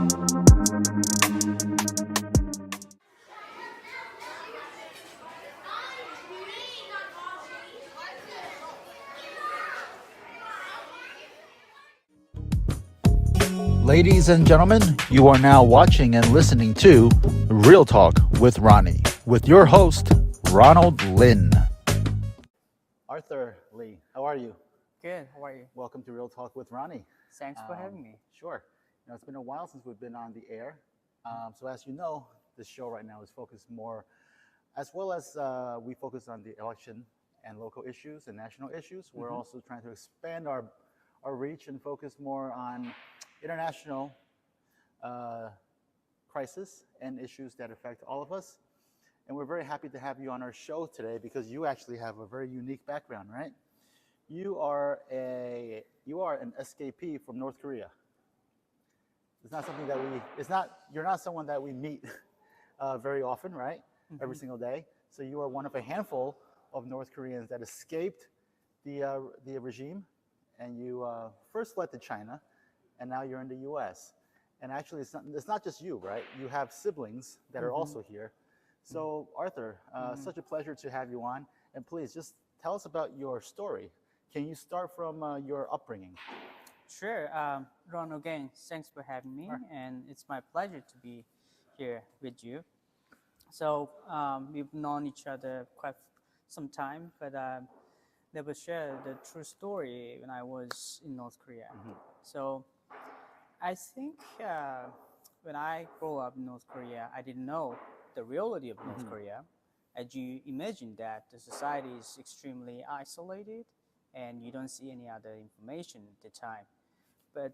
Ladies and gentlemen, you are now watching and listening to Real Talk with Ronnie, with your host, Ronald Lin. Arthur Lee, how are you? Good. How are you? Welcome to Real Talk with Ronnie. Thanks for having me. Sure. It's been a while since we've been on the air. So as you know, this show right now is focused more, as well as we focus on the election and local issues and national issues. We're also trying to expand our reach and focus more on international crisis and issues that affect all of us. And we're very happy to have you on our show today because you actually have a very unique background, right? You are an escapee from North Korea. It's not something that you're not someone that we meet very often, right? Every single day. So you are one of a handful of North Koreans that escaped the regime, and you first fled to China, and now you're in the U.S. And actually, it's not just you, right? You have siblings that are also here. So Arthur, such a pleasure to have you on. And please, just tell us about your story. Can you start from your upbringing? Sure. Ron, again, thanks for having me. And it's my pleasure to be here with you. So we've known each other quite some time, but never shared the true story when I was in North Korea. So I think when I grew up in North Korea, I didn't know the reality of North Korea. As you imagine that the society is extremely isolated and you don't see any other information at the time. But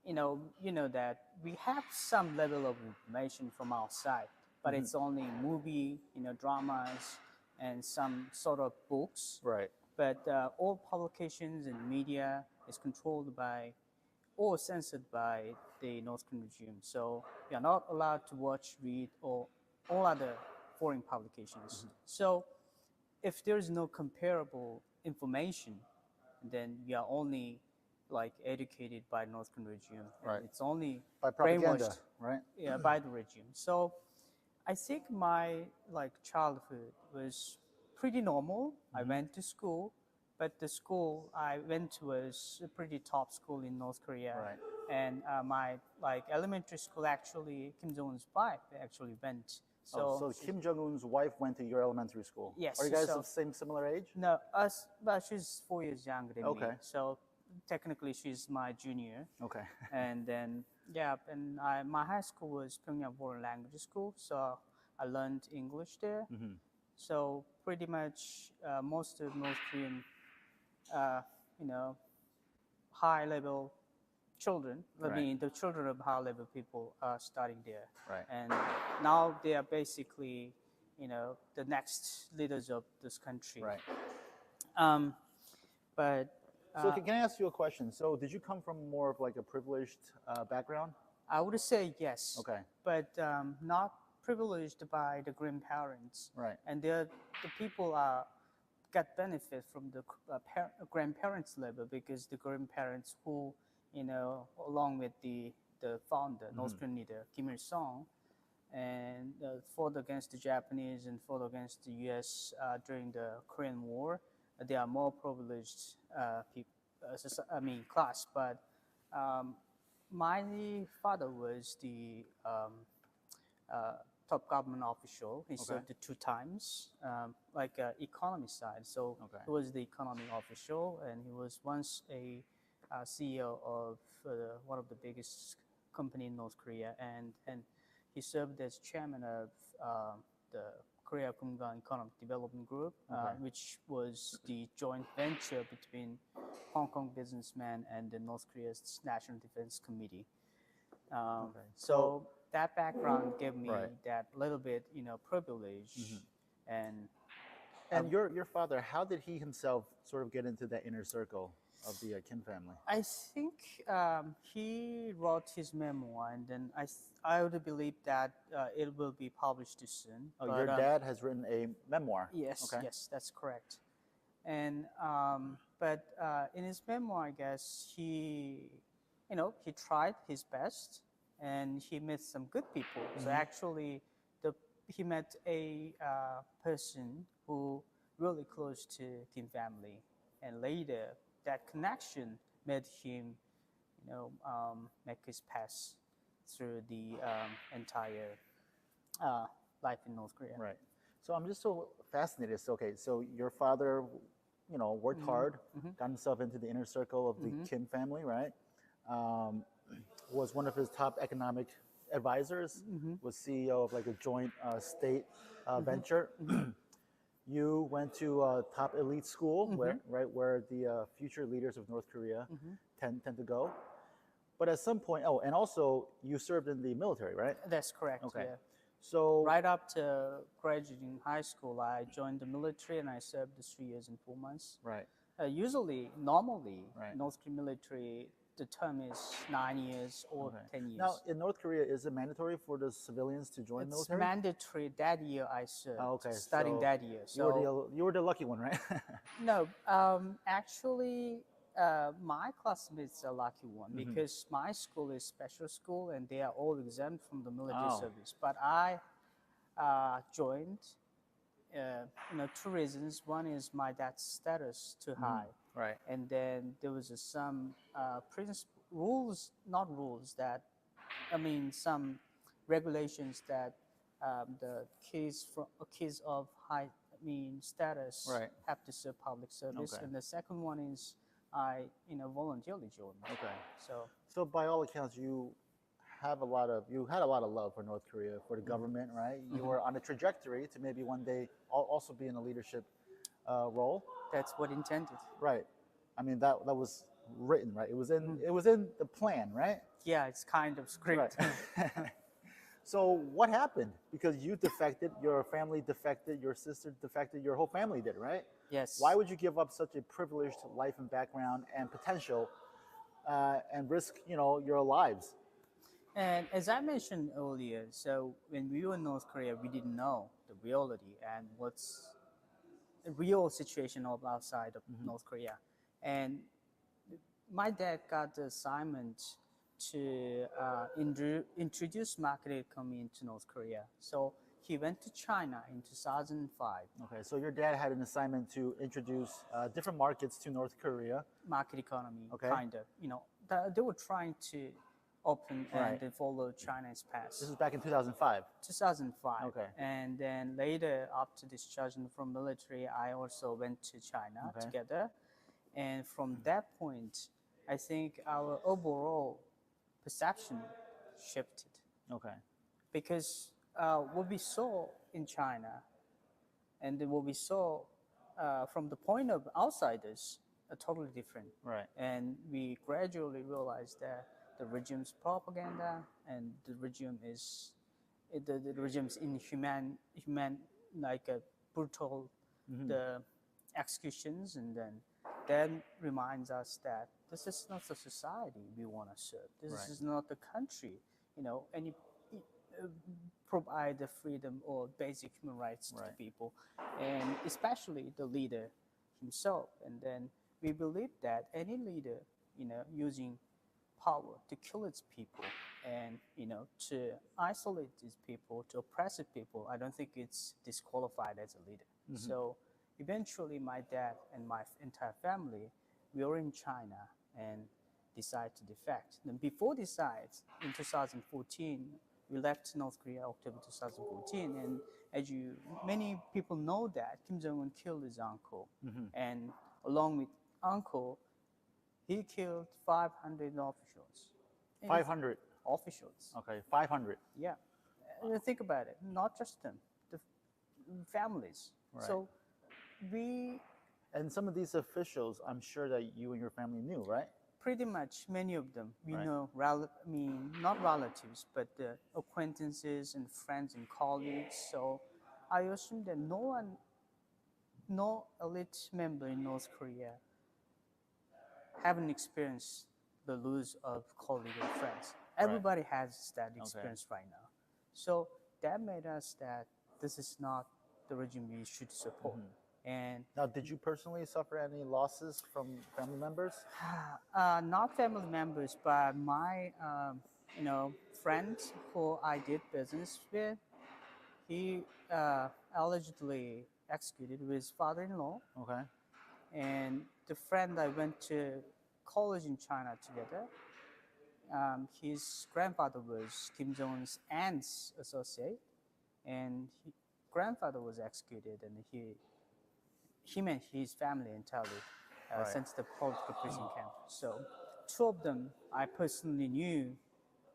you know that we have some level of information from outside, but it's only movie, dramas, and some sort of books. Right. But all publications and media is controlled by or censored by the North Korean regime. So we are not allowed to watch, read, or all other foreign publications. So if there is no comparable information, then we are only like educated by North Korean regime. Right. It's only By propaganda, brainwashed, right? Yeah, by the regime. So I think my childhood was pretty normal. I went to school, but the school I went to was a pretty top school in North Korea. Right. And my elementary school actually, Kim Jong-un's wife actually went. So Kim Jong-un's wife went to your elementary school. Yes. Are you guys of the similar age? No, but she's 4 years younger than me. So technically she's my junior. Okay. And then my high school was Pyongyang Foreign Language School, so I learned English there. So pretty much most of North Korean, high-level children, I mean the children of high-level people are studying there. Right. And now they are basically, the next leaders of this country. Right. But so can I ask you a question? So did you come from more of a privileged background? I would say yes. Okay. But not privileged by the grandparents. Right. And the people get benefit from the grandparents level because the grandparents who, along with the founder, North Korean leader, Kim Il-sung, and fought against the Japanese and fought against the U.S. During the Korean War. They are more privileged class. But my father was the top government official. He served 2 times, economy side. So he was the economy official, and he was once a CEO of one of the biggest company in North Korea, and he served as chairman of the Korea Kumgang Economic Development Group, which was the joint venture between Hong Kong businessmen and the North Korea's National Defense Committee. So that background gave me that little bit, privilege. And your father, how did he himself sort of get into that inner circle of the Kim family? I think he wrote his memoir, and then I would believe that it will be published soon. Oh, your dad has written a memoir? Yes, yes, that's correct. And but in his memoir, I guess he tried his best and he met some good people. So actually, he met a person who really close to Kim family, and later that connection made him, make his pass through the entire life in North Korea. Right. So I'm just so fascinated. So, okay, so your father, worked hard, got himself into the inner circle of the Kim family, right? Um, was one of his top economic advisors, was CEO of like a joint state venture. You went to a top elite school, where the future leaders of North Korea tend to go. But at some point, and also you served in the military, right? That's correct. Okay. Yeah. So Right up to graduating high school, I joined the military and I served the 3 years and 4 months. right, Normally, Right. North Korean military, the term is 9 years or okay. 10 years. Now in North Korea, is it mandatory for the civilians to join It's military? mandatory that year I served, Okay, studying so that year. you were the lucky one, right? No, actually, my classmates are lucky one because my school is special school and they are all exempt from the military Oh. service. But I joined, 2 reasons. One is my dad's status too high, Right. and then there was some rules, not rules that, some regulations that the kids of high, status Right. have to serve public service. Okay. And the second one is I, voluntarily joined. Okay. So So by all accounts, you had a lot of love for North Korea, for the government, right? You were on a trajectory to maybe one day also be in a leadership role, that's what intended. right? I mean that was written, right? It was in the plan, right? Yeah, it's kind of script. Right. So what happened? Because you defected, your family defected, your sister defected, your whole family did, right? Yes. Why would you give up such a privileged life and background and potential, and risk, your lives? And as I mentioned earlier, so when we were in North Korea, we didn't know the reality and what's the real situation of outside of North Korea. And my dad got the assignment to introduce market economy into North Korea. So he went to China in 2005. Okay, so your dad had an assignment to introduce different markets to North Korea. Market economy, Okay. kind of. They were trying to open Right. and follow China's path. This is back in 2005. 2005. Okay. And then later, after discharging from military, I also went to China Okay. together. And from that point, I think our overall perception shifted Okay. because what we saw in China and what we saw from the point of outsiders are totally different. Right. And we gradually realized that the regime's propaganda and the regime is the regime's inhuman, like a brutal the executions, and then that reminds us that this is not the society we want to serve. This Right. is not the country, any provide the freedom or basic human rights to Right. people, and especially the leader himself. And then we believe that any leader, using power to kill its people and to isolate these people, to oppress the people, I don't think it's disqualified as a leader. So eventually my dad and my entire family, we were in China and decided to defect. Then before decide, in 2014, we left North Korea October 2014, and as many people know that Kim Jong-un killed his uncle, and along with uncle, he killed 500 officials. 500. Officials. Okay, 500. Yeah. Think about it. Not just them, the families. Right. So we And some of these officials, I'm sure that you and your family knew, right? pretty much, many of them, we Right. know, not relatives, but the acquaintances and friends and colleagues. So I assume that no elite member in North Korea haven't experienced the loss of colleagues or friends. Everybody has that experience right now. So that made us that this is not the regime we should support. And Now, did you personally suffer any losses from family members? not family members, but my friend who I did business with, he allegedly executed with his father-in-law, Okay. and the friend I went to college in China together. His grandfather was Kim Jong Un's aunt's associate, and his grandfather was executed, and him and his family entirely Right. sent to the political prison camp. So, two of them I personally knew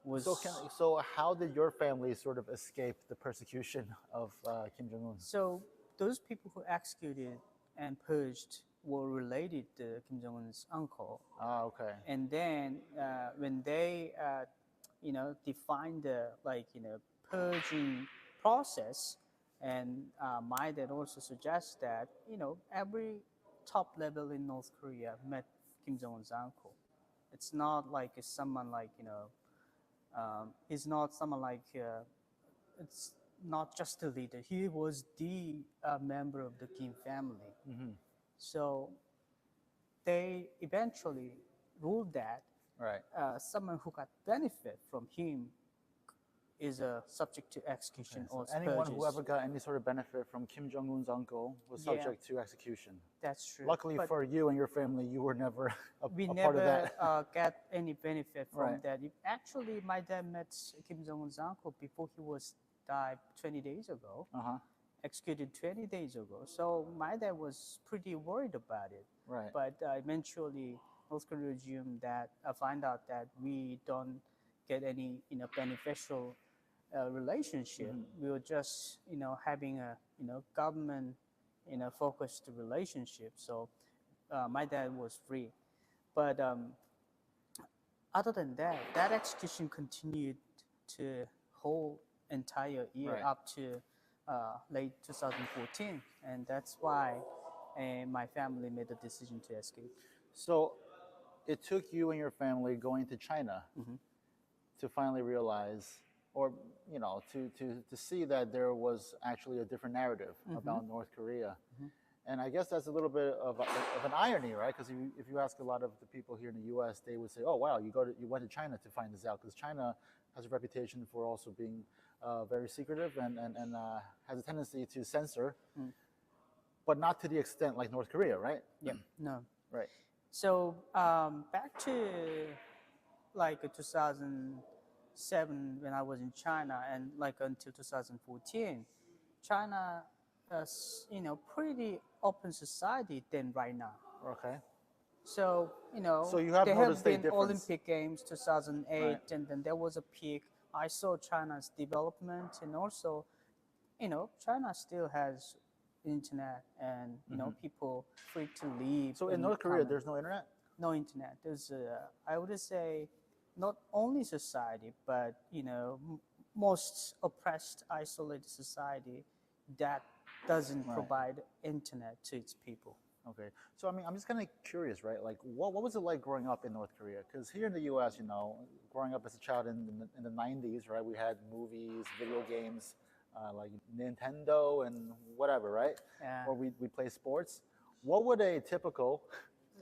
was. So how did your family sort of escape the persecution of Kim Jong Un? So those people who executed and purged were related to Kim Jong Un's uncle. Ah, okay. And then when they, defined the purging process, and my dad also suggests that every top level in North Korea met Kim Jong Un's uncle. It's not like someone like he's not someone like it's not just a leader. He was the member of the Kim family. So they eventually ruled that Right. someone who got benefit from him is subject to execution or Anyone purges. who ever got any sort of benefit from Kim Jong Un's uncle was Yeah. subject to execution. That's true. Luckily But for you and your family, you were never we a part never of that. get any benefit from Right. that. Actually, my dad met Kim Jong Un's uncle before he was died 20 days ago. Executed 20 days ago. So my dad was pretty worried about it. Right. But eventually, North Korea regime that find out that we don't get any beneficial relationship. We were just having a government focused relationship. So my dad was free. But other than that, that execution continued to whole entire year Right. up to late 2014, and that's why my family made the decision to escape. So it took you and your family going to China to finally realize, or to see that there was actually a different narrative about North Korea. And I guess that's a little bit of an irony, right? Because if you ask a lot of the people here in the U.S., they would say, "Oh, wow, you went to China to find this out," because China has a reputation for also being very secretive and has a tendency to censor, but not to the extent like North Korea, right? Yeah, no. Right. So back to like 2007 when I was in China, and like until 2014, China is pretty open society then right now. Okay. So So you have there noticed have a been difference. Olympic Games 2008, Right. and then there was a peak. I saw China's development, and also China still has internet, and people free to leave. So in and North Korea, come. there's no internet? No internet. There's I would say not only society, but most oppressed, isolated society that doesn't Right. provide internet to its people. Okay. So I mean, I'm just kind of curious, right? Like, what was it like growing up in North Korea? Because here in the U.S., growing up as a child in the 90s, right? We had movies, video games, like Nintendo and whatever, right? Yeah. Or we play sports. What would a typical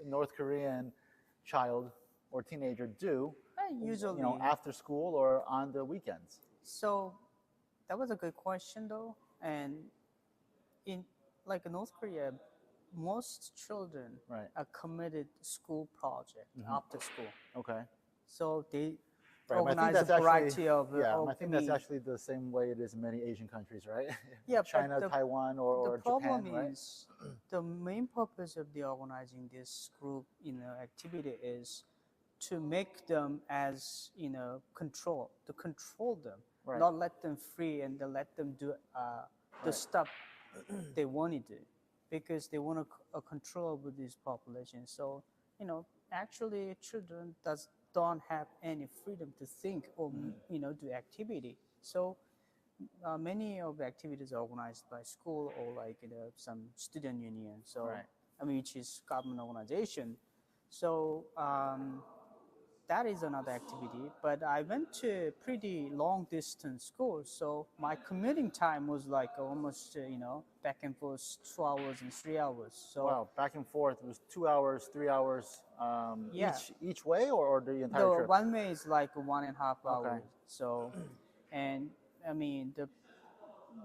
North Korean child or teenager do, Usually, after school or on the weekends? So that was a good question, though. And in like North Korea, most children Right. are committed school project after school. Okay. So they Right, but I think organize that's a variety actually, of. I think that's actually the same way it is in many Asian countries, right? Yeah, China, but Taiwan, or the problem Japan, right? is the main purpose of the organizing this group activity is to make them as to control them, Right. not let them free and then let them do the stuff they want to do, because they want a control over this population. So actually children don't have any freedom to think or do activity. So many of the activities are organized by school or like some student union. So Right. which is government organization. So that is another activity. But I went to pretty long distance school, so my commuting time was like almost back and forth 2 hours and 3 hours. So Wow, back and forth. It was 2 hours, 3 hours yeah, each way, or the entire the trip? one way is like 1.5 hours. Okay. So, and I mean the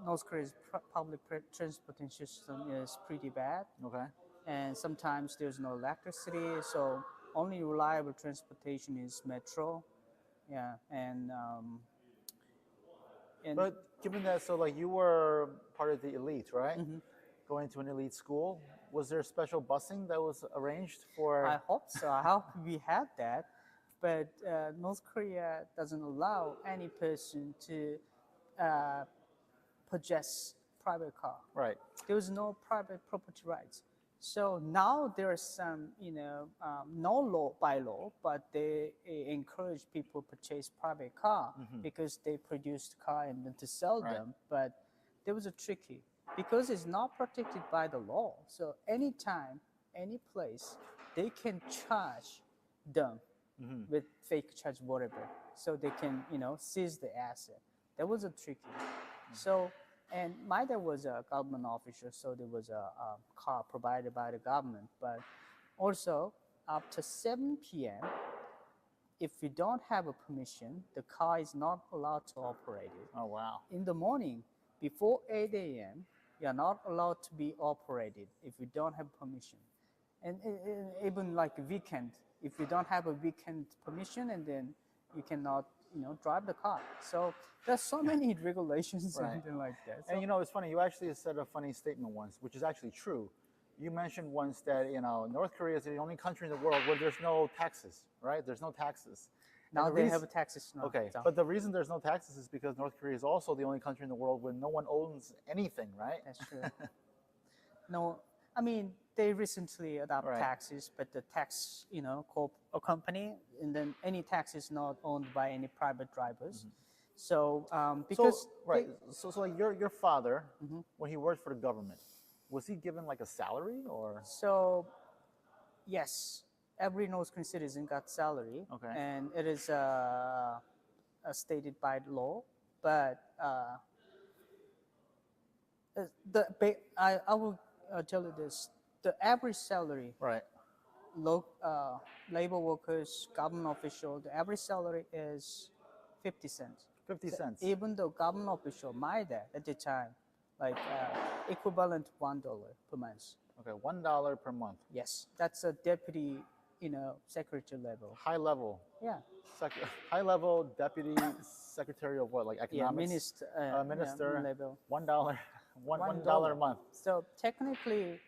North Korea's public transportation system is pretty bad, Okay. and sometimes there's no electricity, so only reliable transportation is metro. Yeah, and But given that, so like you were part of the elite, right? mhm. Going to an elite school, was there special busing that was arranged I for? hope so. I hope we had that, but North Korea doesn't allow any person to uh, possess private car. Right. There was no private property rights. So now there are some, no law by law, but they encourage people to purchase private car because they produced car and then to sell Right. them. But there was a tricky because it's not protected by the law. So anytime, any place, they can charge them with fake charge, whatever. So they can, seize the asset. That was a tricky. So, and my dad was a government officer, so there was a car provided by the government. But also, after 7 p.m., if you don't have a permission, the car is not allowed to operate it. Oh wow. In the morning, before 8 a.m., you're not allowed to be operated if you don't have permission. And even like a weekend, if you don't have a weekend permission, and then you cannot, drive the car. So there's so many regulations Right. and things like that. So, And it's funny. You actually said a funny statement once, which is actually true. You mentioned once that North Korea is the only country in the world where there's no taxes, right? There's no taxes. And now the they reason- have a taxes now. Okay, So but the reason there's no taxes is because North Korea is also the only country in the world where no one owns anything, right? that's true. No, I mean they recently adopt Right. taxes, but the tax, a company, and then any tax is not owned by any private drivers. So because So right, so like your father, when he worked for the government, was he given like a salary or? So, yes, every North Korean citizen got salary, Okay. and it is stated by law. But I will tell you this: the average salary, Right. labor workers, government official, the average salary is 50 cents. 50 cents. Even though government official, my dad at the time, like equivalent to $1 per month. Okay, $1 per month. Yes, that's a deputy, secretary level. High level. Yeah, High level deputy secretary of what, like yeah, economics? Minister. level. $1, $1 a month. So technically,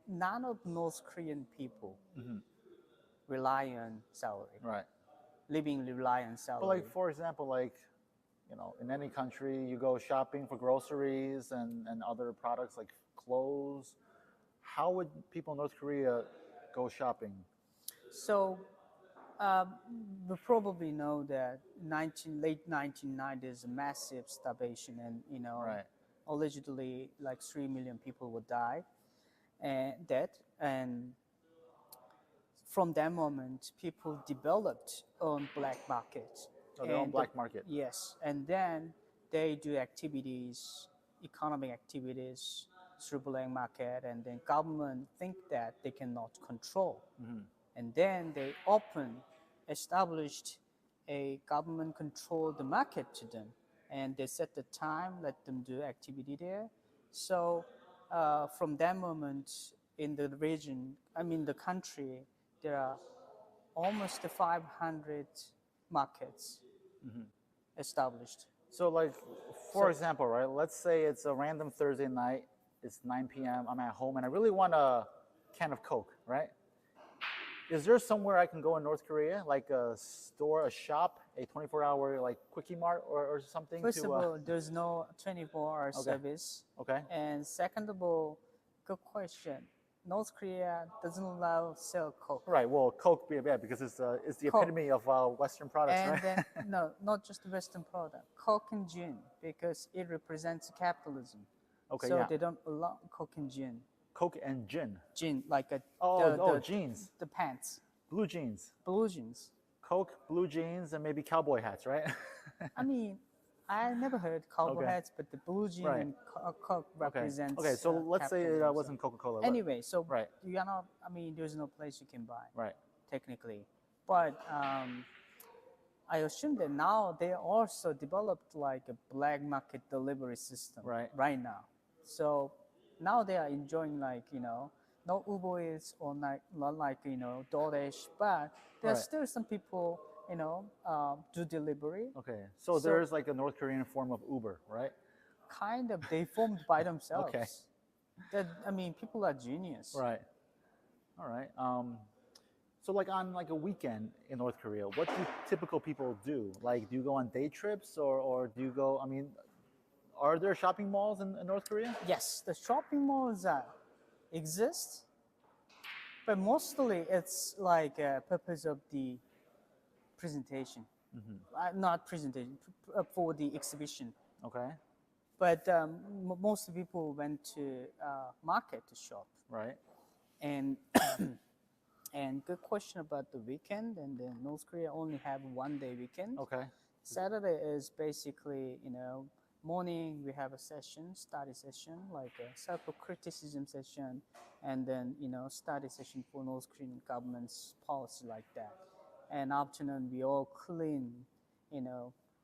none of North Korean people rely on salary. Right. Living rely on salary. But like for example, like in any country, you go shopping for groceries and other products like clothes. How would people in North Korea go shopping? So we probably know that late 1990s, a massive starvation, and Right. allegedly like 3 million people would die and dead. And from that moment, people developed on black market. So their own black market. Yes, and then they do activities, economic activities through black market, and then government think that they cannot control. And then they established a government controlled market to them, and they set the time, let them do activity there. So from that moment in the region, the country, there are almost 500 markets established. So like, for example, right, let's say it's a random Thursday night, it's 9 p.m., I'm at home and I really want a can of Coke, right? Is there somewhere I can go in North Korea, like a store, a shop, a 24-hour like quickie mart or something? First of all, there's no 24-hour service. Okay. And second of all, good question. North Korea doesn't allow sell Coke. Right. Well, Coke, yeah, because it's the Coke. epitome of Western products, And right? then, no, not just Western product. Coke and gin, because it represents capitalism. Okay, so yeah. they don't allow Coke and gin. Coke and gin. Gin, like Oh, jeans. the pants. Blue jeans. Blue jeans. Coke, blue jeans, and maybe cowboy hats, right? I mean, I never heard cowboy Okay. hats, but the blue jean Right. and Coke represents. Okay. So let's say capitalism. it wasn't Coca-Cola. Anyway, so Right. you are not. I mean, there's no place you can buy Right. technically, but I assume that now they also developed like a black market delivery system Right. now. So now they are enjoying like no Uber Eats or not like DoorDash, but there are Right. still some people do delivery. Okay. So there's like a North Korean form of Uber, right? Kind of they formed by themselves. Okay. That I mean, people are genius. Right. All right. So like on like a weekend in North Korea, what do typical people do? Like, do you go on day trips or do you go? I mean, are there shopping malls in North Korea? Yes, the shopping malls exist, but mostly it's like a purpose of the presentation, not presentation, for the exhibition. Okay. But most people went to market to shop. Right. And and good question about the weekend. And then North Korea only have 1 day weekend. Okay. Saturday is basically morning we have a session, study session, like a self-criticism session, and then study session for North Korean government's policy like that. And afternoon we all clean,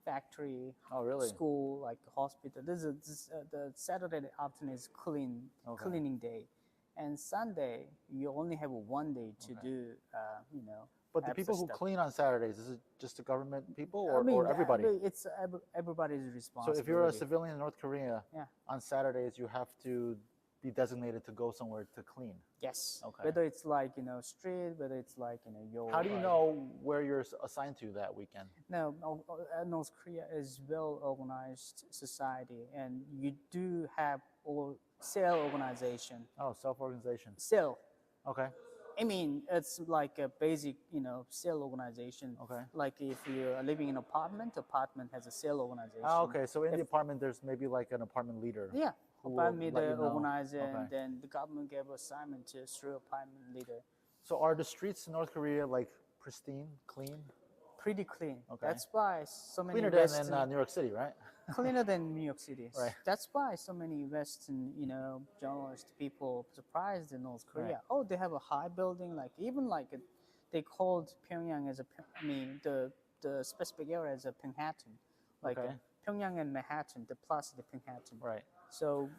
factory, Oh, really? school, like hospital. The Saturday afternoon is cleaning day, and Sunday you only have 1 day to do, But the people who stuff. clean on Saturdays, is it just the government people I mean, or everybody? It's everybody's So responsibility. if you're a civilian in North Korea, Yeah. on Saturdays you have to be designated to go somewhere to clean. Yes. Okay. Whether it's like street, whether it's like your. How do you know where you're assigned to that weekend? No, North Korea is well organized society, and you do have all cell organization. Oh, self-organization. Cell. Okay. I mean, it's like a basic, cell organization. Okay. Like if you're living in an apartment has a cell organization. Oh, okay. So in the apartment, there's maybe like an apartment leader. Yeah. Who Apartment will let leader you know. organizer, Okay. and then the government gave assignment to through apartment leader. So are the streets in North Korea like pristine, clean? Pretty clean. Okay. That's why so many Cleaner than Western, in New York City, right? cleaner than New York City. Right. That's why so many Western, journalists, people surprised in North Korea. Right. Oh, they have a high building, like even like they called Pyongyang as the specific area as a Manhattan, like Okay. Pyongyang and Manhattan, the plus the Manhattan. Right. So,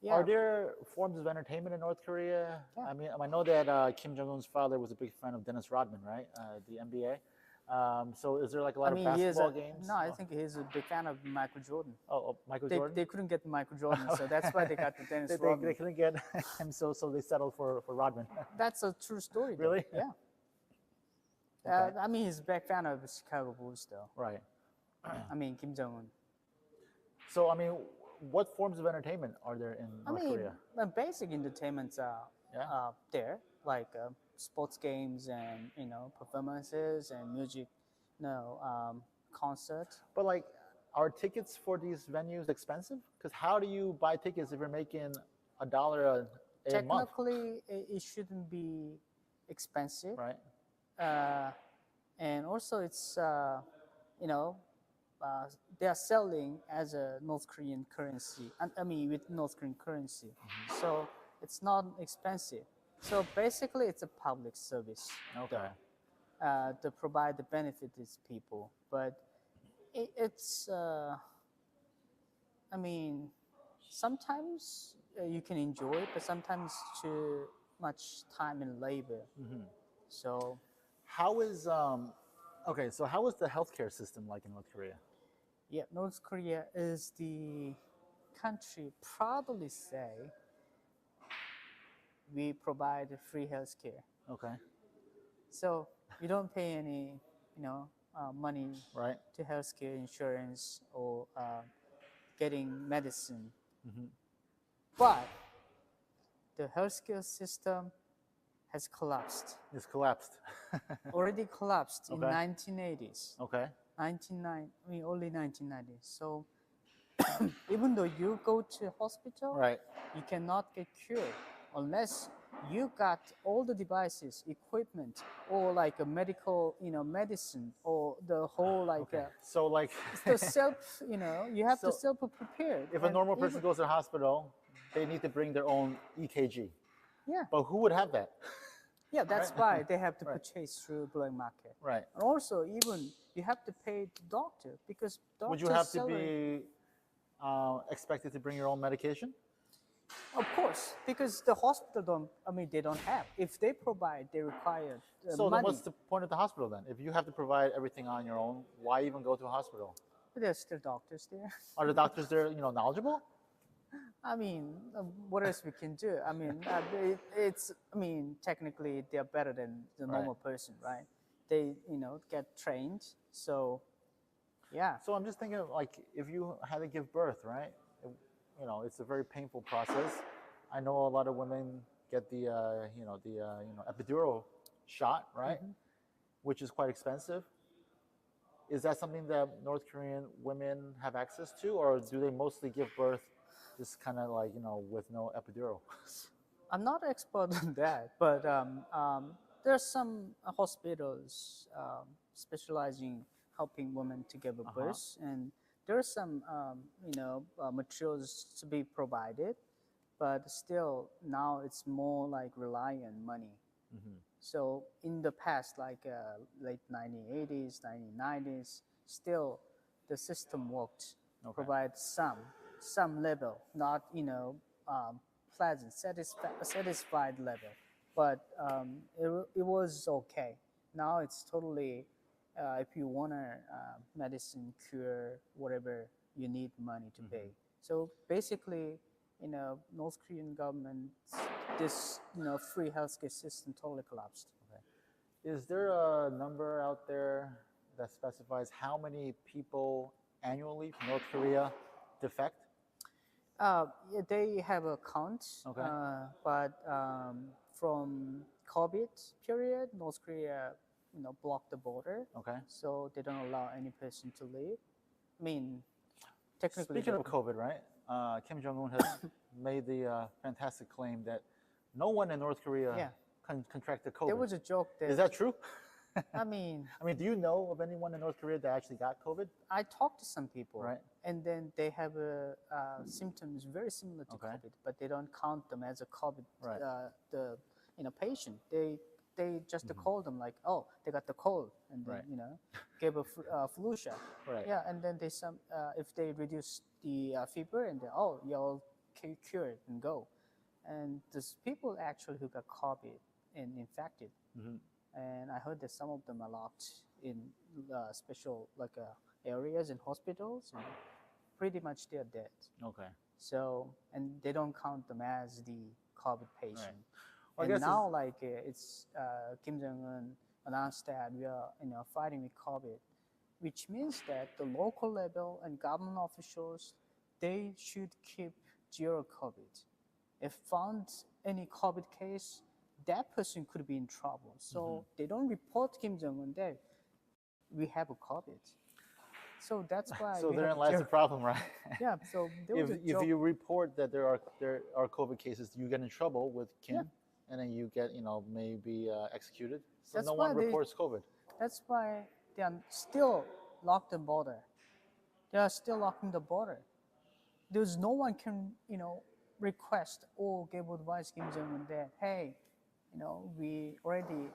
yeah. Are there forms of entertainment in North Korea? Yeah. I mean, I know that Kim Jong-un's father was a big fan of Dennis Rodman, right? The NBA. So is there like a lot of basketball games? No, I think he's a big fan of Michael Jordan. Oh, Michael Jordan? They couldn't get Michael Jordan, so that's why they got the Dennis they Rodman. couldn't get him, so they settled for Rodman. That's a true story. Though. Really? Yeah. Okay. I mean, he's a big fan of Chicago Bulls, though. Right. I mean, Kim Jong-un. So, I mean, what forms of entertainment are there in North Korea? Basic entertainments are Yeah. there, like sports games and performances and music, concert. But like, are tickets for these venues expensive? Because how do you buy tickets if you're making $1 a month? Technically, it shouldn't be expensive, Right. and also it's they are selling as a North Korean currency. I mean, with North Korean currency, so it's not expensive. So basically, it's a public service. Okay. To provide the benefit to these people, but it's. I mean, sometimes you can enjoy it, but sometimes too much time and labor. So. How is okay? So how is the healthcare system like in North Korea? Yeah, North Korea is the country proudly say we provide free healthcare. Okay. So you don't pay any, money Right. to healthcare insurance or getting medicine. But the healthcare system has collapsed. It's collapsed. Already collapsed in Okay. 1980s. Okay. Early 1990s. So even though you go to hospital, Right. you cannot get cured unless you got all the devices, equipment, or like a medical, medicine, or the whole like Okay. So like, the self, you have to So, self prepare. if a normal person goes to the hospital, they need to bring their own EKG. Yeah, But who would have that? yeah, that's Right? why they have to Right. purchase through black market. Right. And also, even you have to pay the doctor because Would you doctor's have to salary. be expected to bring your own medication? Of course, because the hospital don't. I mean, they don't have. If they provide, they require So then money. what's the point of the hospital then? If you have to provide everything on your own, why even go to a hospital? But there's still doctors there. Are the doctors there, knowledgeable? I mean, what else we can do? I mean, it's. I mean, technically, they're better than the Right. normal person, right? They, get trained. So, yeah. So I'm just thinking, like, if you had to give birth, right? It's a very painful process. I know a lot of women get the, epidural shot, right? Which is quite expensive. Is that something that North Korean women have access to, or do they mostly give birth just kind of like, with no epidural? I'm not expert on that, but there are some hospitals specializing helping women to give a birth, and there are some materials to be provided, but still now it's more like rely on money. So in the past, like late 1980s, 1990s, still the system worked, provide some level, not pleasant, satisfied level, but it was okay. Now it's totally, if you want a medicine, cure, whatever, you need money to pay. So basically, North Korean government, this free healthcare system totally collapsed. Is there a number out there that specifies how many people annually from North Korea defect? Yeah, they have a count, Okay. but from COVID period, North Korea, blocked the border, Okay. so they don't allow any person to leave. I mean, technically. Speaking of COVID, right? Kim Jong Un has made the fantastic claim that no one in North Korea Yeah. Contracted COVID. There was a joke that. Is that true? I mean, do you know of anyone in North Korea that actually got COVID? I talked to some people, Right. and then they have symptoms very similar to Okay. COVID, but they don't count them as a COVID. Right. The patient. They just call them like, oh, they got the cold, and then Right. gave a flu shot. Right. Yeah, and then if they reduce the fever, and then you're all cured and go. And there's people actually who got COVID and infected. And I heard that some of them are locked in special areas in hospitals, and pretty much they're dead. Okay. So, and they don't count them as the COVID patient. Well, I and guess now, it's Kim Jong Un announced that we are fighting with COVID, which means that the local level and government officials, they should keep zero COVID. If found any COVID case, that person could be in trouble. So they don't report Kim Jong-un that we have a COVID. So that's why. So we therein have lies the problem, right? Yeah. So there was if you report that there are COVID cases, you get in trouble with Kim, and then you get maybe executed. So That's no why one reports COVID. That's why they are still locked the border. They are still locking the border. There's no one can request or give advice Kim Jong-un that, hey, we already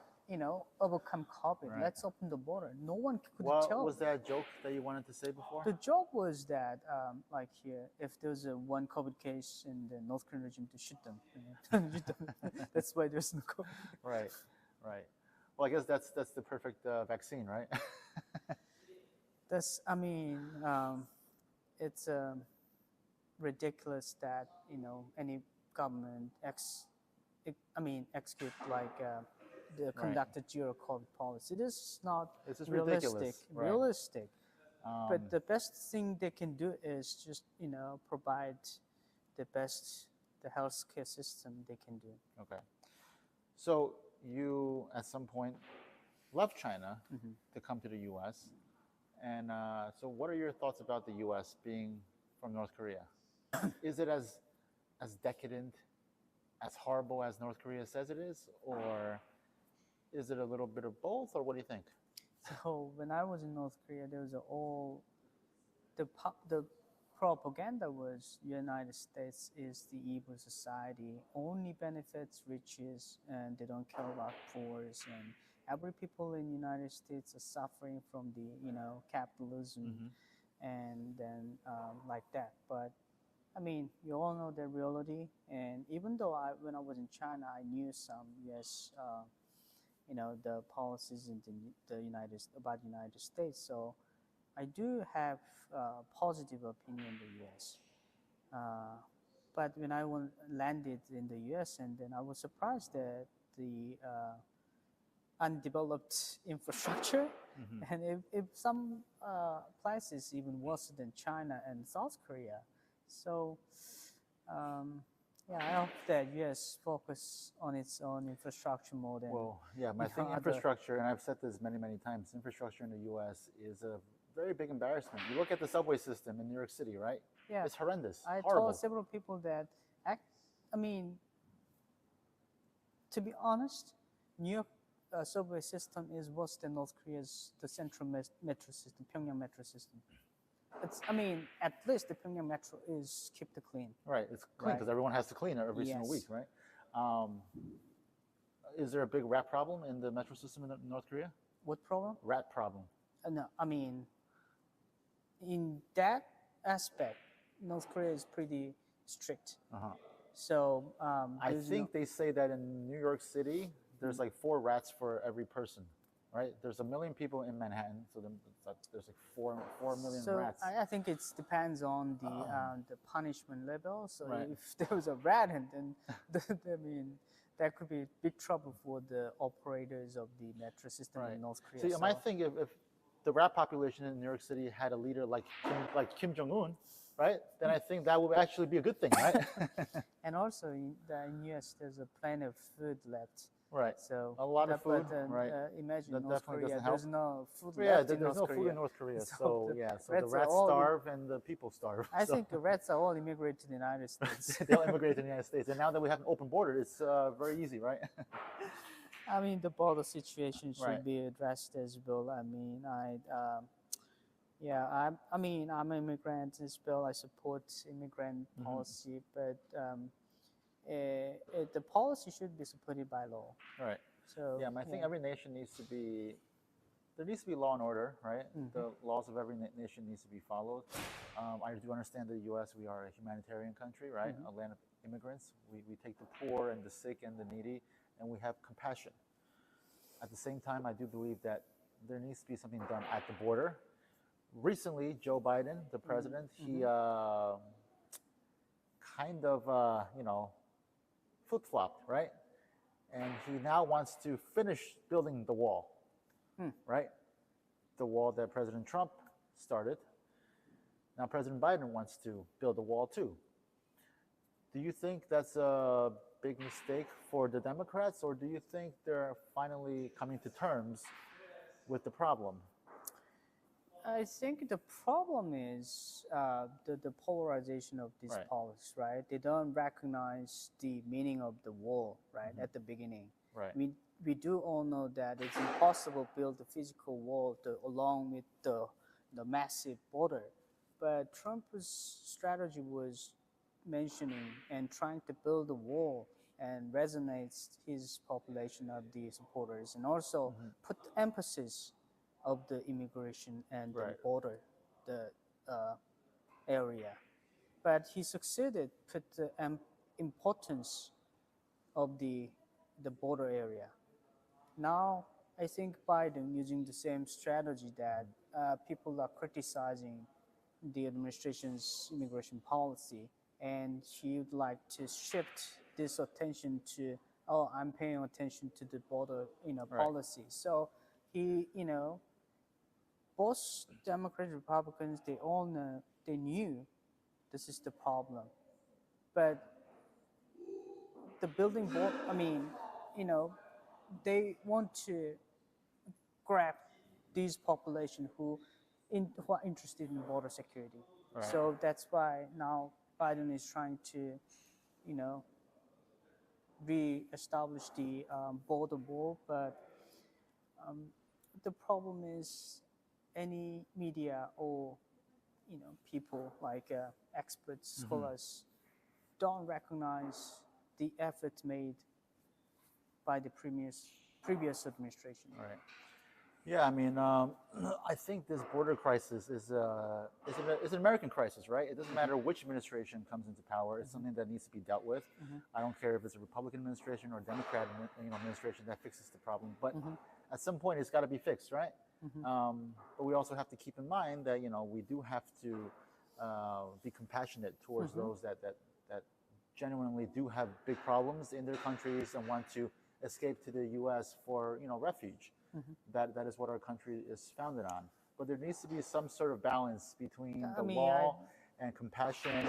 overcome COVID. Right. Let's open the border. No one could What tell. was that joke that you wanted to say before? The joke was that, like here, if there's a one COVID case in the North Korean regime, to shoot them. Shoot them. That's why there's no COVID. Right, right. Well, I guess that's the perfect vaccine, right? That's. It's ridiculous that any government execute the conducted zero COVID policy. This is not It's just realistic. ridiculous, right. Realistic. But the best thing they can do is just provide the healthcare system they can do. Okay. So you at some point left China to come to the U.S. And so what are your thoughts about the U.S. being from North Korea? Is it as decadent as horrible as North Korea says it is, or is it a little bit of both, or what do you think? So when I was in North Korea, there was all the propaganda was United States is the evil society, only benefits riches, and they don't care about poors, and every people in United States are suffering from the capitalism, and then like that. But I mean, you all know the reality, and even though when I was in China, I knew some U.S. The policies in the about United States. So I do have positive opinion in the U.S. But when I landed in the U.S. and then I was surprised that the undeveloped infrastructure, and if some places even worse than China and South Korea. So yeah, I hope that U.S. focus on its own infrastructure more than Well, yeah, I think infrastructure, and I've said this many, many times, infrastructure in the U.S. is a very big embarrassment. You look at the subway system in New York City, right? Yeah, it's horrendous. I horrible. told several people that, I mean, to be honest, New York subway system is worse than North Korea's the central metro system, Pyongyang metro system. I mean, at least the Pyongyang metro is kept clean. Right, it's clean because everyone has to clean it every single week, right? Is there a big rat problem in the metro system in North Korea? What problem? Rat problem. No, I mean, in that aspect, North Korea is pretty strict. So I think they say that in New York City, there's like 4 rats for every person, right? There's 1 million people in Manhattan, so there's like 4 million rats. I think it depends on the punishment level. So if there was a rat, and then I mean, that could be big trouble for the operators of the metro system in North Korea. See, I think if the rat population in New York City had a leader like Kim Jong-un, right? Then I think that would actually be a good thing, right? And also in U.S. there's plenty of food left. Right. So a lot of food. Right. Imagine that North Korea. There's no food left. Yeah, in there's North no Korea. food in North Korea. So the rats all starve and the people starve. I think the rats are all immigrated to the United States. They'll immigrate to the United States, and now that we have an open border, it's very easy, right? I mean, the border situation should be addressed as well. I mean, I mean, I'm an immigrant as well. I support immigrant policy, but the policy should be supported by law. Right. So I think every nation needs to be, there needs to be law and order, right? The laws of every nation needs to be followed. I do understand the U.S., we are a humanitarian country, right? A land of immigrants. We take the poor and the sick and the needy, and we have compassion. At the same time, I do believe that there needs to be something done at the border. Recently, Joe Biden, the president, he kind of, flip-flopped, right? And he now wants to finish building the wall, right? The wall that President Trump started. Now President Biden wants to build a wall too. Do you think that's a big mistake for the Democrats, or do you think they're finally coming to terms with the problem? I think the problem is the polarization of these policies, right? They don't recognize the meaning of the wall, right, at the beginning. Right. We do all know that it's impossible to build a physical wall along with the massive border. But Trump's strategy was mentioning and trying to build a wall and resonates his population of the supporters, and also put emphasis of the immigration and the border, the area. But he succeeded put the importance of the border area. Now, I think Biden using the same strategy that people are criticizing the administration's immigration policy, and he would like to shift this attention to, oh, I'm paying attention to the border, policy. So he, both Democrats and Republicans, they all know, they knew this is the problem. But the building board, I mean, they want to grab these population who are interested in border security. So that's why now Biden is trying to, re-establish the border wall, but the problem is any media or people like experts, scholars don't recognize the effort made by the previous administration. Right. Yeah, I mean, I think this border crisis is it's an American crisis, right? It doesn't matter which administration comes into power; it's something that needs to be dealt with. I don't care if it's a Republican administration or a Democrat, administration that fixes the problem, but at some point it's got to be fixed, right? But we also have to keep in mind that we do have to be compassionate towards those that genuinely do have big problems in their countries and want to escape to the U.S. for refuge. That is what our country is founded on. But there needs to be some sort of balance between the law and compassion,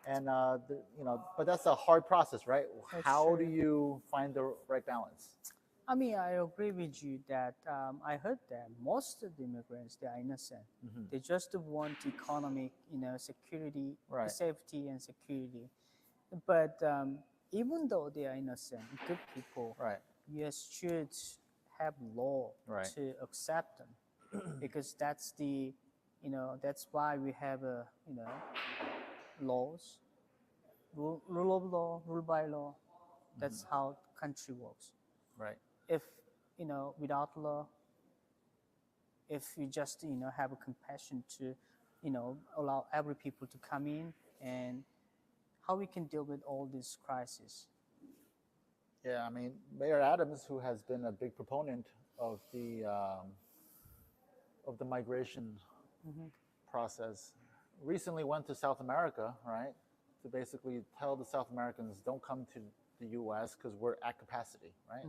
and But that's a hard process, right? How do you find the right balance? I mean, I agree with you that I heard that most of the immigrants, they are innocent. They just want economic, security, safety, and security. But even though they are innocent, good people, U.S. should have law to accept them, because that's that's why we have laws, rule of law, rule by law. That's how country works. Right. If without law, if we just have a compassion to allow every people to come in, and how we can deal with all these crises. Yeah, I mean, Mayor Adams, who has been a big proponent of the migration process, recently went to South America, right, to basically tell the South Americans, don't come to the U.S. because we're at capacity, right?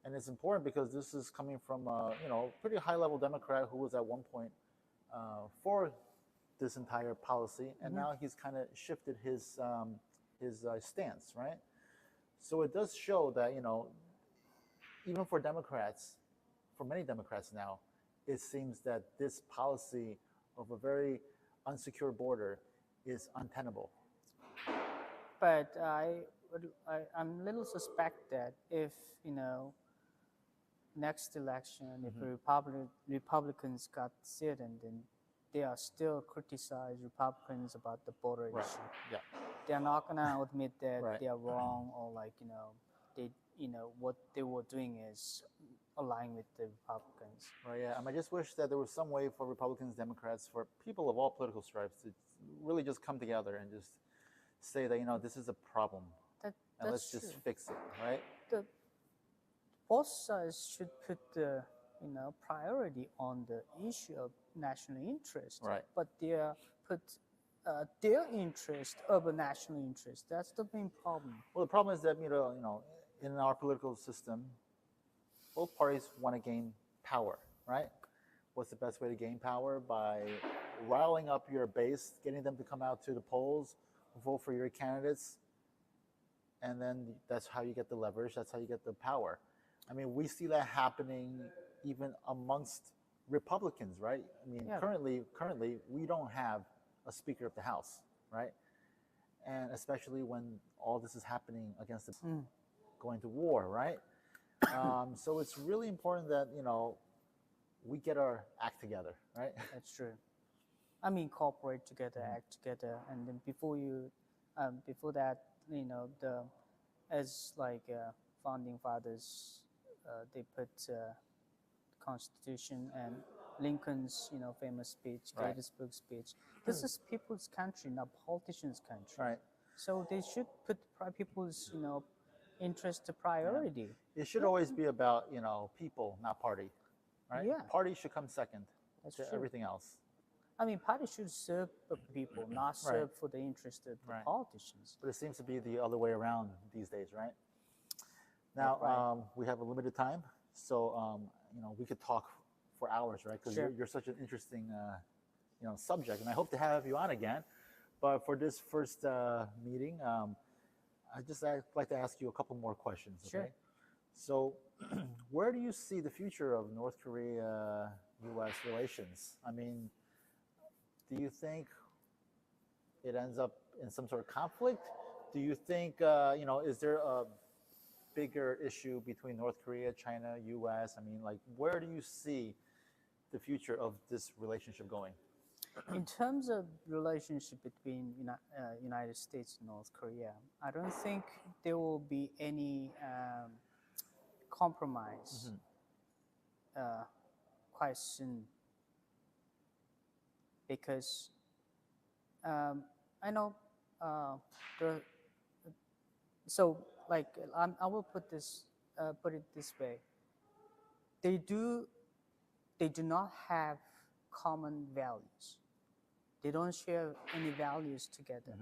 And it's important because this is coming from a pretty high-level Democrat who was at one point for this entire policy, and now he's kind of shifted his stance, right? So it does show that even for Democrats, for many Democrats now, it seems that this policy of a very unsecure border is untenable. But I'm a little suspect that if next election, if the Republicans got seat, and then they are still criticize Republicans about the border issue. Yeah. They're not gonna admit that they are wrong, or they what they were doing is aligning with the Republicans. Right. Yeah. I just wish that there was some way for Republicans, Democrats, for people of all political stripes to really just come together and just say that this is a problem, and let's just fix it, right? Both sides should put the priority on the issue of national interest, right? But they put their interest over national interest. That's the main problem. Well, the problem is that in our political system, both parties want to gain power, right? What's the best way to gain power? By riling up your base, getting them to come out to the polls, vote for your candidates, and then that's how you get the leverage. That's how you get the power. I mean, we see that happening even amongst Republicans, right? I mean, currently we don't have a Speaker of the House, right? And especially when all this is happening against the going to war, right? So it's really important that we get our act together, right? That's true. I mean, cooperate together, act together, and then before that, as founding fathers, they put Constitution and Lincoln's famous speech, Gettysburg speech. This is people's country, not politicians' country. Right. So they should put people's interest to priority. It should always be about people, not party, right? Yeah. Party should come second to true. Everything else. I mean, party should serve the people, not serve for the interest of the politicians. But it seems to be the other way around these days, right? Now we have a limited time, so we could talk for hours, right? Because you're such an interesting subject, and I hope to have you on again. But for this first meeting, I'd like to ask you a couple more questions. Okay. Sure. So, where do you see the future of North Korea-U.S. relations? I mean, do you think it ends up in some sort of conflict? Do you think, is there a bigger issue between North Korea, China, U.S.? I mean, like, where do you see the future of this relationship going? In terms of relationship between United States and North Korea, I don't think there will be any compromise quite soon, because I know the so like I will put it this way: they do not have common values. They don't share any values together.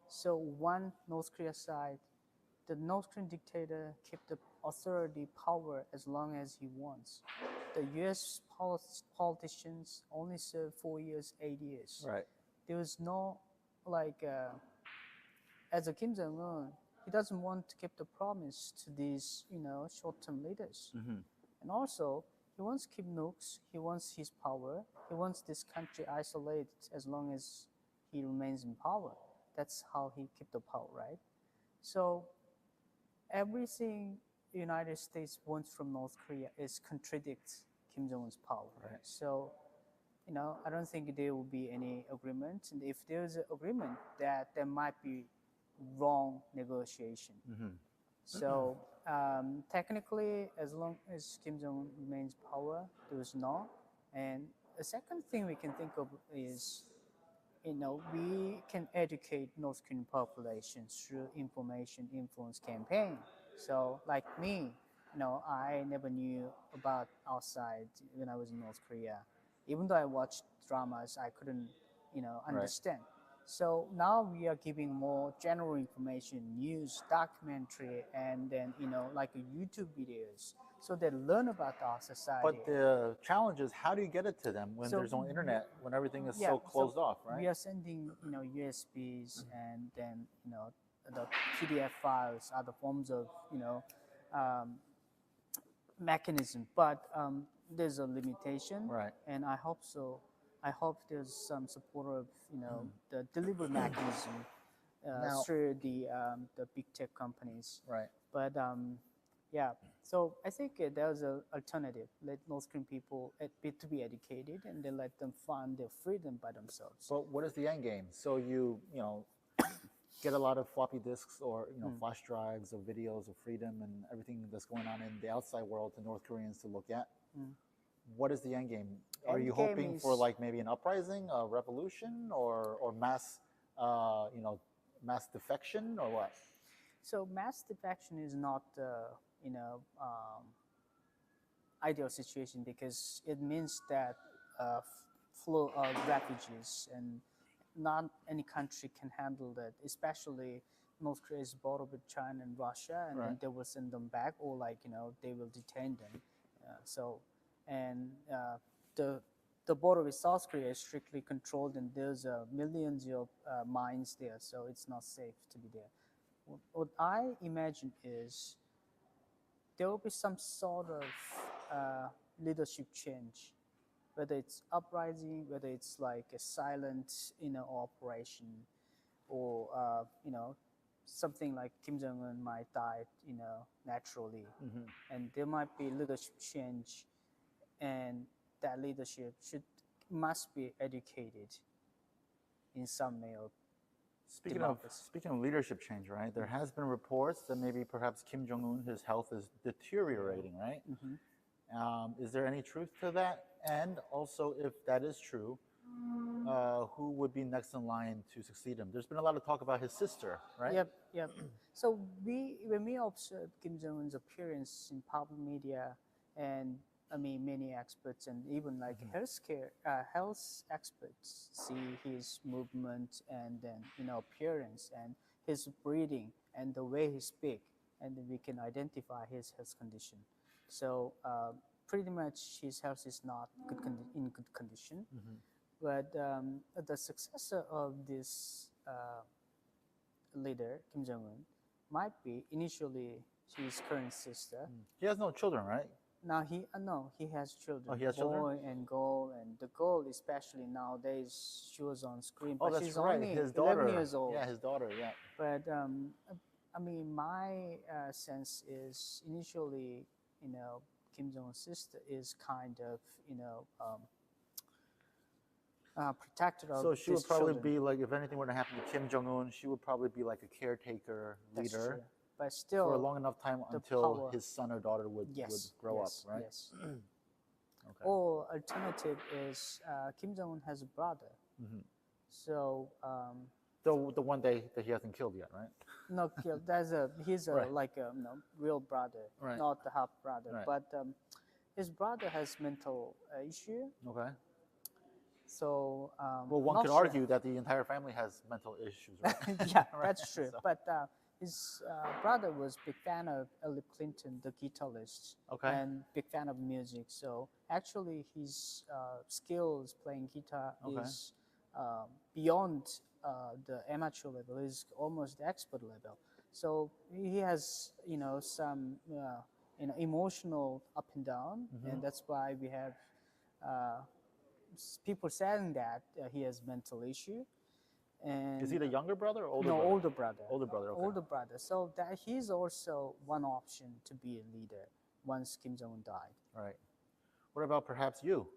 So one North Korea side, the North Korean dictator kept the authority power as long as he wants. The U.S. politicians only serve 4 years, 8 years. Right. There was no as a Kim Jong Un, he doesn't want to keep the promise to these short-term leaders, and also he wants to keep nukes. He wants his power. He wants this country isolated as long as he remains in power. That's how he keep the power, right? So everything the United States wants from North Korea is contradicts Kim Jong Un's power. Right. So I don't think there will be any agreement. And if there is an agreement, that there might be wrong negotiation. So technically, as long as Kim Jong Un remains power, there is no. And the second thing we can think of is, we can educate North Korean population through information influence campaign. So like me, I never knew about outside when I was in North Korea. Even though I watched dramas, I couldn't, understand. So now we are giving more general information, news, documentary, and then, like YouTube videos, so they learn about our society. But the challenge is, how do you get it to them when there's no internet, when everything is so closed off, right? We are sending, USBs and then, the PDF files, other forms of, mechanism. But there's a limitation, Right. and I hope so. I hope there's some support of, the delivery mechanism Now- through the big tech companies. Right. But yeah, so I think there's an alternative. Let North Korean people to be educated, and then let them find their freedom by themselves. But what is the end game? So you get a lot of floppy disks or flash drives of videos of freedom and everything that's going on in the outside world to North Koreans to look at. What is the end game? Are you hoping for like maybe an uprising, a revolution, or mass mass defection, or what? So mass defection is not ideal situation, because it means that flow of refugees, and not any country can handle that, especially North Korea is border with China and Russia, and then they will send them back, or they will detain them. The border with South Korea is strictly controlled, and there's millions of mines there, so it's not safe to be there. What I imagine is there will be some sort of leadership change, whether it's uprising, whether it's like a silent operation, or something like Kim Jong Un might die naturally, and there might be leadership change, and that leadership must be educated in some way. Speaking of leadership change, right? There has been reports that maybe perhaps Kim Jong Un, his health is deteriorating, right? Is there any truth to that? And also, if that is true, who would be next in line to succeed him? There's been a lot of talk about his sister, right? Yep. So when we observe Kim Jong Un's appearance in public media, and many experts and even like health experts see his movement, and then appearance, and his breathing, and the way he speaks, and then we can identify his health condition. So pretty much his health is not in good condition. But the successor of this leader, Kim Jong Un, might be initially his current sister. He has no children, right? Now he has children. Oh, he has boy children? and girl, and the girl especially nowadays, she was on screen, Oh, but that's she's right. only His 11 daughter. years old. Yeah, his daughter. Yeah. But I mean, my sense is initially, Kim Jong's sister is kind of, protector of So she these would probably children. be like, if anything were to happen to Kim Jong Un, she would probably be like a caretaker That's leader true. But still, for a long enough time the until power- his son or daughter would yes, grow yes, up, right? Yes. Okay. Or alternative is Kim Jong Un has a brother, Mhm. so The one that he hasn't killed yet, right? not killed. He's a Right. like a real brother, Right. not the half brother. Right. But his brother has mental issue, Okay. so Well, one not could sure. argue that the entire family has mental issues, right? Yeah, Right. that's true. So- But his brother was big fan of Elliot Clinton, the guitarist, Okay. and big fan of music. So actually, his skills playing guitar Okay. is beyond the amateur level. Is almost the expert level. So he has some emotional up and down, and that's why we have people saying that he has mental issue. And Is he the younger brother or older no, brother? older brother. Older brother, okay. Older brother. So that he's also one option to be a leader once Kim Jong Un died. Right. What about perhaps you?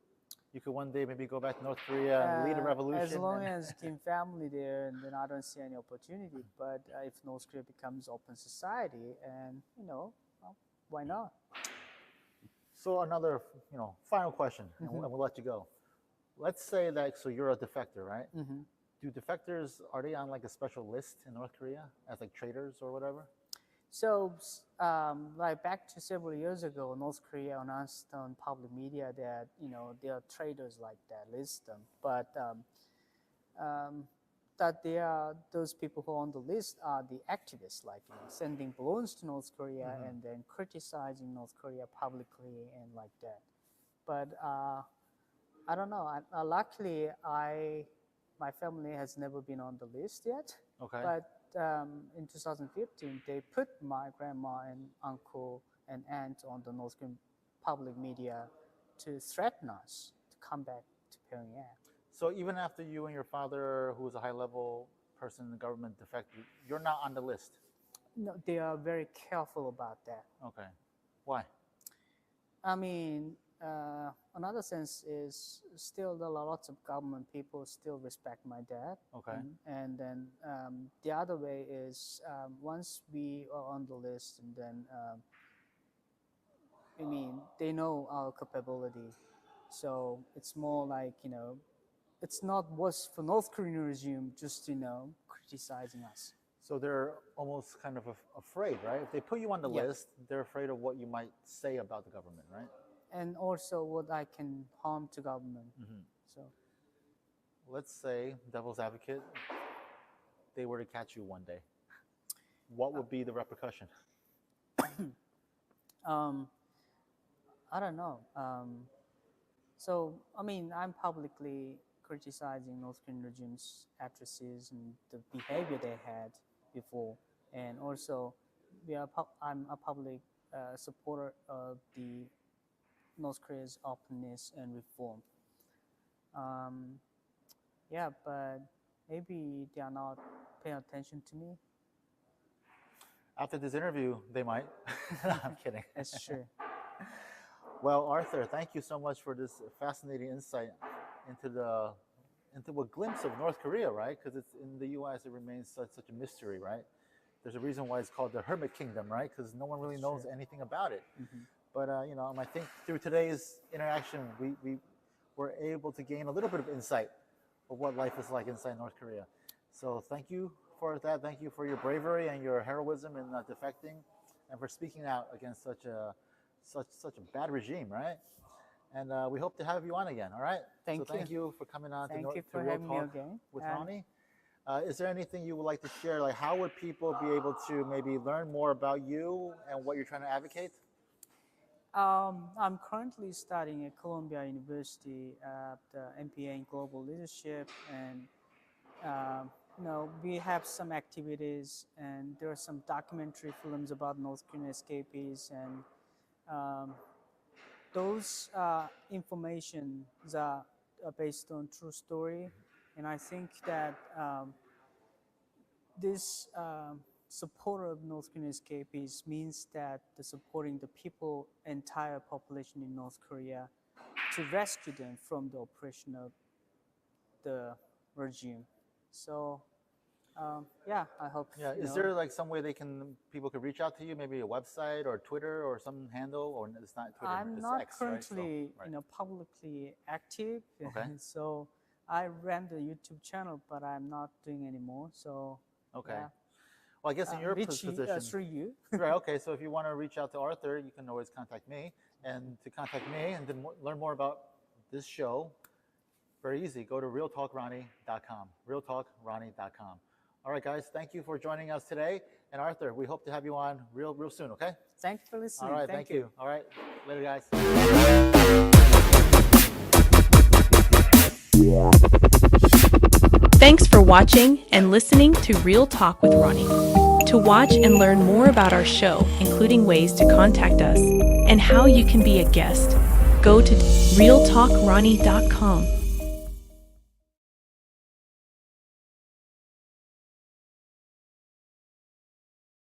You could one day maybe go back to North Korea and lead a revolution. As long and- as Kim family there, and then I don't see any opportunity. But if North Korea becomes open society, and well, why not? So another, final question, and we'll let you go. Let's say that, so you're a defector, right? Mm-hmm. Do defectors, are they on like a special list in North Korea as like traitors or whatever? So, like back to several years ago, North Korea announced on public media that there are traders like that, list them, but that they are those people who are on the list are the activists, like sending balloons to North Korea and then criticizing North Korea publicly and like that. But I don't know. Luckily, my family has never been on the list yet. Okay. But in 2015, they put my grandma and uncle and aunt on the North Korean public media to threaten us to come back to Pyongyang. So even after you and your father, who was a high-level person in the government, defected, you're not on the list? No, they are very careful about that. Okay. Why? I mean, another sense is still there are lots of government people still respect my dad. Okay. And then the other way is once we are on the list, and then they know our capability. So it's more like it's not worse for North Korean regime just criticizing us. So they're almost kind of afraid, right? If they put you on the Yeah. list, they're afraid of what you might say about the government, right? And also what I can harm to government. So Let's say, devil's advocate, they were to catch you one day. What would be the repercussion? I don't know. So I'm publicly criticizing North Korean regime's atrocities and the behavior they had before, and also I'm a public supporter of the North Korea's openness and reform. Yeah, but maybe they are not paying attention to me. After this interview, they might. No, I'm kidding. That's true. Well, Arthur, thank you so much for this fascinating insight into a glimpse of North Korea, right? Because it's in the U.S. it remains such a mystery, right? There's a reason why it's called the Hermit Kingdom, right? Because no one really knows anything about it. But I think through today's interaction, we were able to gain a little bit of insight of what life is like inside North Korea. So thank you for that. Thank you for your bravery and your heroism in defecting, and for speaking out against such a bad regime, right? And we hope to have you on again. All right. Thank Thank you for coming on Thank you to for Real having me Talk again. with And- Ronnie. Is there anything you would like to share? Like, how would people be able to maybe learn more about you and what you're trying to advocate? I'm currently studying at Columbia University the MPA in Global Leadership, and we have some activities, and there are some documentary films about North Korean escapees, and those information, based on true story, and I think that this support of North Korean escapees means that the supporting the people, entire population in North Korea, to rescue them from the oppression of the regime. So yeah, I hope. Yeah. Is there like some way people could reach out to you? Maybe a website or Twitter or some handle, or it's not Twitter? I'm it's not X, right? currently, Right. publicly active. Okay. So I ran the YouTube channel, but I'm not doing anymore. So Okay. yeah. Well, I guess in your Reach you, position, through you. right? Okay. So if you want to reach out to Arthur, you can always contact me. And to contact me and to learn more about this show, very easy. Go to realtalkronnie.com. Realtalkronnie.com. All right, guys. Thank you for joining us today. And Arthur, we hope to have you on real soon. Okay. Thanks for listening. All right. Thank you. All right. Later, guys. Thanks for watching and listening to Real Talk with Ronnie. To watch and learn more about our show, including ways to contact us and how you can be a guest, go to realtalkronnie.com.